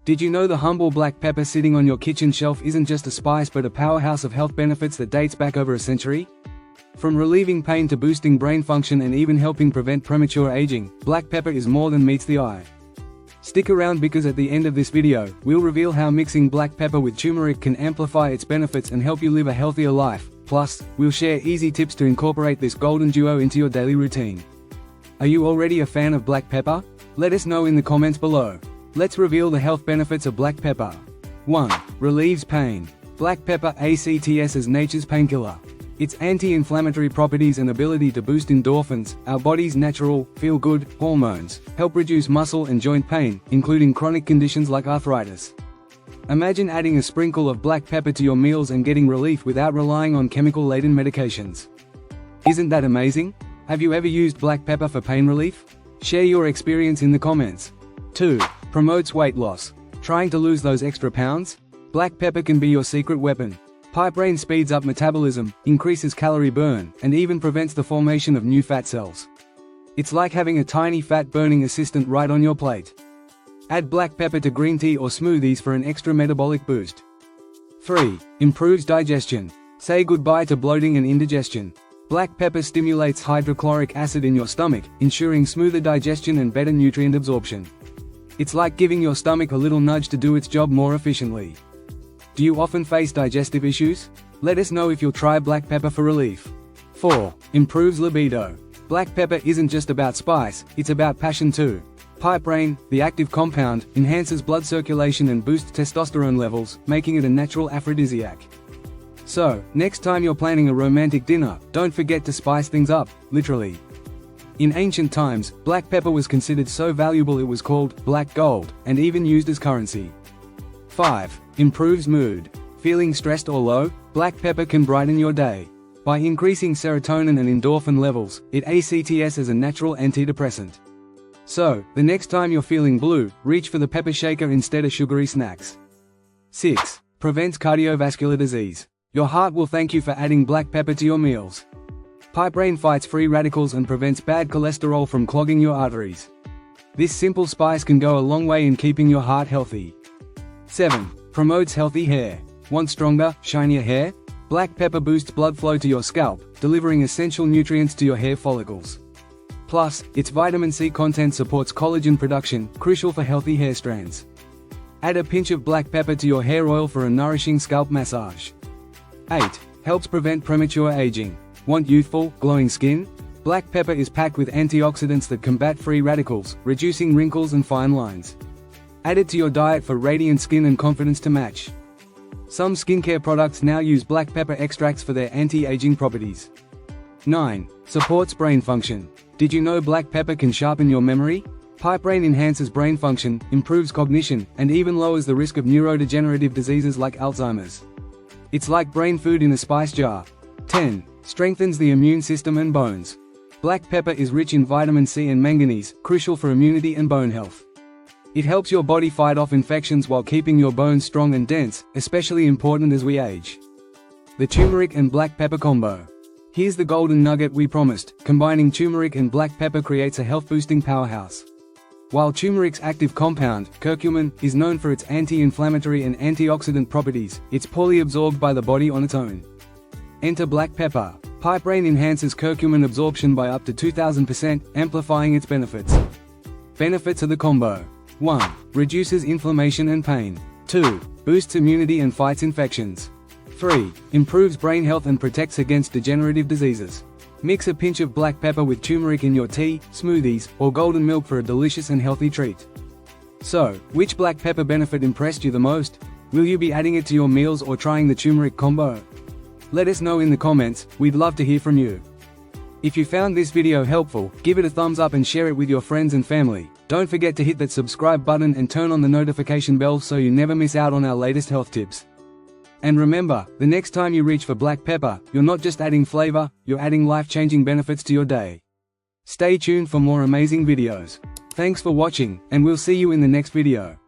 Did you know the humble black pepper sitting on your kitchen shelf isn't just a spice but a powerhouse of health benefits that dates back over a century? From relieving pain to boosting brain function and even helping prevent premature aging, black pepper is more than meets the eye. Stick around because at the end of this video, we'll reveal how mixing black pepper with turmeric can amplify its benefits and help you live a healthier life. Plus, we'll share easy tips to incorporate this golden duo into your daily routine. Are you already a fan of black pepper? Let us know in the comments below. Let's reveal the health benefits of black pepper. 1. Relieves pain. Black pepper acts as nature's painkiller. Its anti-inflammatory properties and ability to boost endorphins, our body's natural, feel-good hormones, help reduce muscle and joint pain, including chronic conditions like arthritis. Imagine adding a sprinkle of black pepper to your meals and getting relief without relying on chemical-laden medications. Isn't that amazing? Have you ever used black pepper for pain relief? Share your experience in the comments. 2. Promotes weight loss. Trying to lose those extra pounds? Black pepper can be your secret weapon. Piperine speeds up metabolism, increases calorie burn, and even prevents the formation of new fat cells. It's like having a tiny fat-burning assistant right on your plate. Add black pepper to green tea or smoothies for an extra metabolic boost. 3. Improves digestion. Say goodbye to bloating and indigestion. Black pepper stimulates hydrochloric acid in your stomach, ensuring smoother digestion and better nutrient absorption. It's like giving your stomach a little nudge to do its job more efficiently. Do you often face digestive issues? Let us know if you'll try black pepper for relief. 4. Improves libido. Black pepper isn't just about spice, it's about passion too. Piperine, the active compound, enhances blood circulation and boosts testosterone levels, making it a natural aphrodisiac. So, next time you're planning a romantic dinner, don't forget to spice things up, literally. In ancient times, black pepper was considered so valuable it was called black gold, and even used as currency. 5. Improves mood. Feeling stressed or low? Black pepper can brighten your day. By increasing serotonin and endorphin levels, it acts as a natural antidepressant. So, the next time you're feeling blue, reach for the pepper shaker instead of sugary snacks. 6. Prevents cardiovascular disease. Your heart will thank you for adding black pepper to your meals. Piperine fights free radicals and prevents bad cholesterol from clogging your arteries. This simple spice can go a long way in keeping your heart healthy. 7. Promotes healthy hair. Want stronger, shinier hair? Black pepper boosts blood flow to your scalp, delivering essential nutrients to your hair follicles. Plus, its vitamin C content supports collagen production, crucial for healthy hair strands. Add a pinch of black pepper to your hair oil for a nourishing scalp massage. 8. Helps prevent premature aging. Want youthful, glowing skin? Black pepper is packed with antioxidants that combat free radicals, reducing wrinkles and fine lines. Add it to your diet for radiant skin and confidence to match. Some skincare products now use black pepper extracts for their anti-aging properties. 9. Supports brain function. Did you know black pepper can sharpen your memory? Piperine enhances brain function, improves cognition, and even lowers the risk of neurodegenerative diseases like Alzheimer's. It's like brain food in a spice jar. 10. Strengthens the immune system and bones. Black pepper is rich in vitamin C and manganese, crucial for immunity and bone health. It helps your body fight off infections while keeping your bones strong and dense, especially important as we age. The turmeric and black pepper combo. Here's the golden nugget we promised: combining turmeric and black pepper creates a health-boosting powerhouse. While turmeric's active compound, curcumin, is known for its anti-inflammatory and antioxidant properties, it's poorly absorbed by the body on its own. Enter black pepper. Piperine enhances curcumin absorption by up to 2000%, amplifying its benefits. Benefits of the combo. 1. Reduces inflammation and pain. 2. Boosts immunity and fights infections. 3. Improves brain health and protects against degenerative diseases. Mix a pinch of black pepper with turmeric in your tea, smoothies, or golden milk for a delicious and healthy treat. So, which black pepper benefit impressed you the most? Will you be adding it to your meals or trying the turmeric combo? Let us know in the comments, we'd love to hear from you. If you found this video helpful, give it a thumbs up and share it with your friends and family. Don't forget to hit that subscribe button and turn on the notification bell so you never miss out on our latest health tips. And remember, the next time you reach for black pepper, you're not just adding flavor, you're adding life-changing benefits to your day. Stay tuned for more amazing videos. Thanks for watching, and we'll see you in the next video.